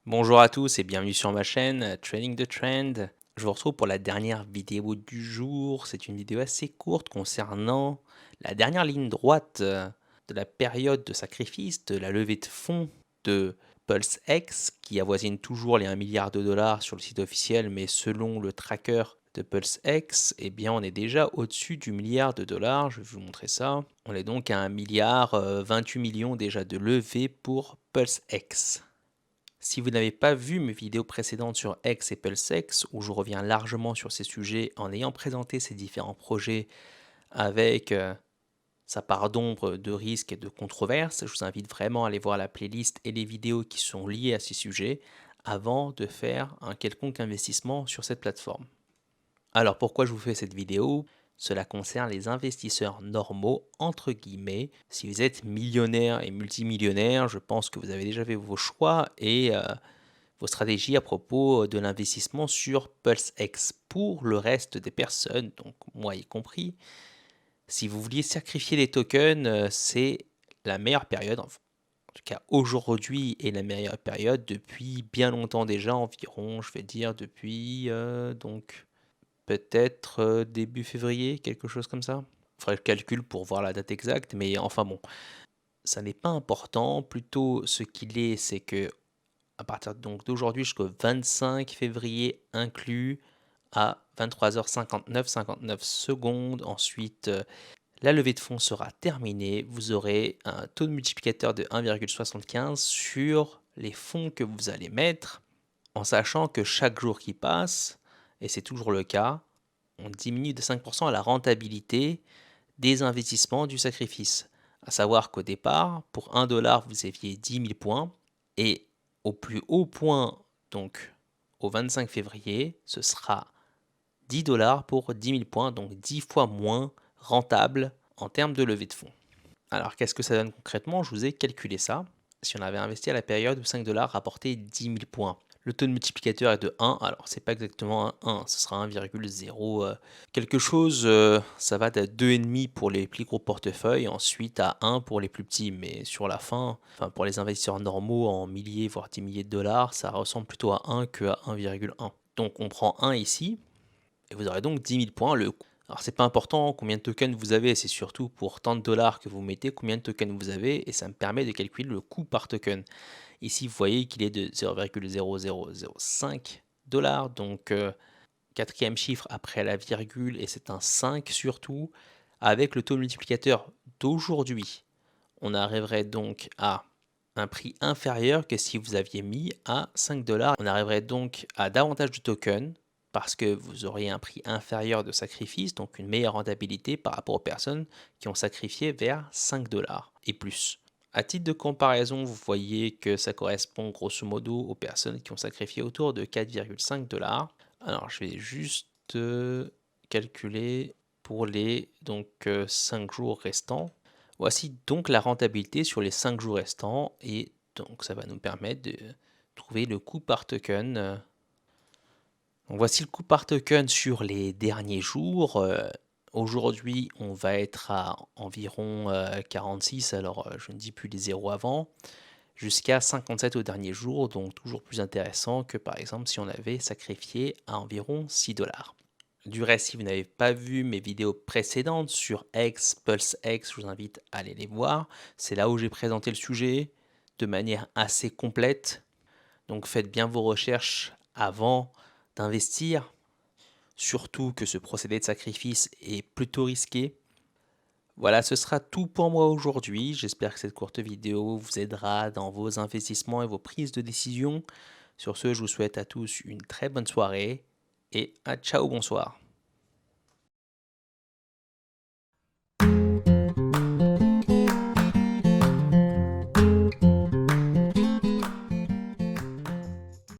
Bonjour à tous et bienvenue sur ma chaîne Trading the Trend. Je vous retrouve pour la dernière vidéo du jour. C'est une vidéo assez courte concernant la dernière ligne droite de la période de sacrifice de la levée de fonds de PulseX qui avoisine toujours les 1 milliard de dollars sur le site officiel, mais selon le tracker de PulseX, eh bien on est déjà au-dessus du milliard de dollars. Je vais vous montrer ça. On est donc à 1 milliard 28 millions déjà de levée pour PulseX. Si vous n'avez pas vu mes vidéos précédentes sur X et PulseX, où je reviens largement sur ces sujets en ayant présenté ces différents projets avec sa part d'ombre de risques et de controverses, je vous invite vraiment à aller voir la playlist et les vidéos qui sont liées à ces sujets avant de faire un quelconque investissement sur cette plateforme. Alors pourquoi je vous fais cette vidéo? Cela concerne les investisseurs normaux, entre guillemets. Si vous êtes millionnaire et multimillionnaire, je pense que vous avez déjà fait vos choix et vos stratégies à propos de l'investissement sur PulseX. Pour le reste des personnes, donc moi y compris, si vous vouliez sacrifier des tokens, c'est la meilleure période. En tout cas, aujourd'hui est la meilleure période depuis bien longtemps déjà, environ, je vais dire, depuis donc peut-être début février, quelque chose comme ça. Il faudrait que je calcule pour voir la date exacte, mais enfin bon, ça n'est pas important. Plutôt, ce qu'il est, c'est que à partir donc d'aujourd'hui jusqu'au 25 février inclus à 23h59 secondes. Ensuite, la levée de fonds sera terminée. Vous aurez un taux de multiplicateur de 1,75 sur les fonds que vous allez mettre, en sachant que chaque jour qui passe, et c'est toujours le cas, on diminue de 5% la rentabilité des investissements du sacrifice. À savoir qu'au départ, pour 1 dollar, vous aviez 10 000 points, et au plus haut point, donc au 25 février, ce sera 10 dollars pour 10 000 points, donc 10 fois moins rentable en termes de levée de fonds. Alors qu'est-ce que ça donne concrètement? Je vous ai calculé ça. Si on avait investi à la période où 5 dollars rapportait 10 000 points, le taux de multiplicateur est de 1, alors c'est pas exactement un 1, ce sera 1,0 quelque chose, ça va de 2,5 pour les plus gros portefeuilles, ensuite à 1 pour les plus petits, mais sur la fin, enfin pour les investisseurs normaux en milliers voire 10 milliers de dollars, ça ressemble plutôt à 1 que à 1,1. Donc on prend 1 ici, et vous aurez donc 10 000 points. Alors c'est pas important combien de tokens vous avez, c'est surtout pour tant de dollars que vous mettez combien de tokens vous avez, et ça me permet de calculer le coût par token. Ici, vous voyez qu'il est de 0,0005 dollars, donc quatrième chiffre après la virgule, et c'est un 5 surtout. Avec le taux multiplicateur d'aujourd'hui, on arriverait donc à un prix inférieur que si vous aviez mis à 5 dollars. On arriverait donc à davantage de tokens parce que vous auriez un prix inférieur de sacrifice, donc une meilleure rentabilité par rapport aux personnes qui ont sacrifié vers 5 dollars et plus. À titre de comparaison, vous voyez que ça correspond grosso modo aux personnes qui ont sacrifié autour de 4,5 dollars. Alors je vais juste calculer pour les 5 jours restants. Voici donc la rentabilité sur les 5 jours restants, et donc ça va nous permettre de trouver le coût par token. Donc voici le coût par token sur les derniers jours. Aujourd'hui, on va être à environ 46, alors je ne dis plus les zéros avant, jusqu'à 57 au dernier jour, donc toujours plus intéressant que par exemple si on avait sacrifié à environ 6 dollars. Du reste, si vous n'avez pas vu mes vidéos précédentes sur X, PulseX, je vous invite à aller les voir. C'est là où j'ai présenté le sujet de manière assez complète. Donc faites bien vos recherches avant d'investir. Surtout que ce procédé de sacrifice est plutôt risqué. Voilà, ce sera tout pour moi aujourd'hui. J'espère que cette courte vidéo vous aidera dans vos investissements et vos prises de décision. Sur ce, je vous souhaite à tous une très bonne soirée et à ciao, bonsoir.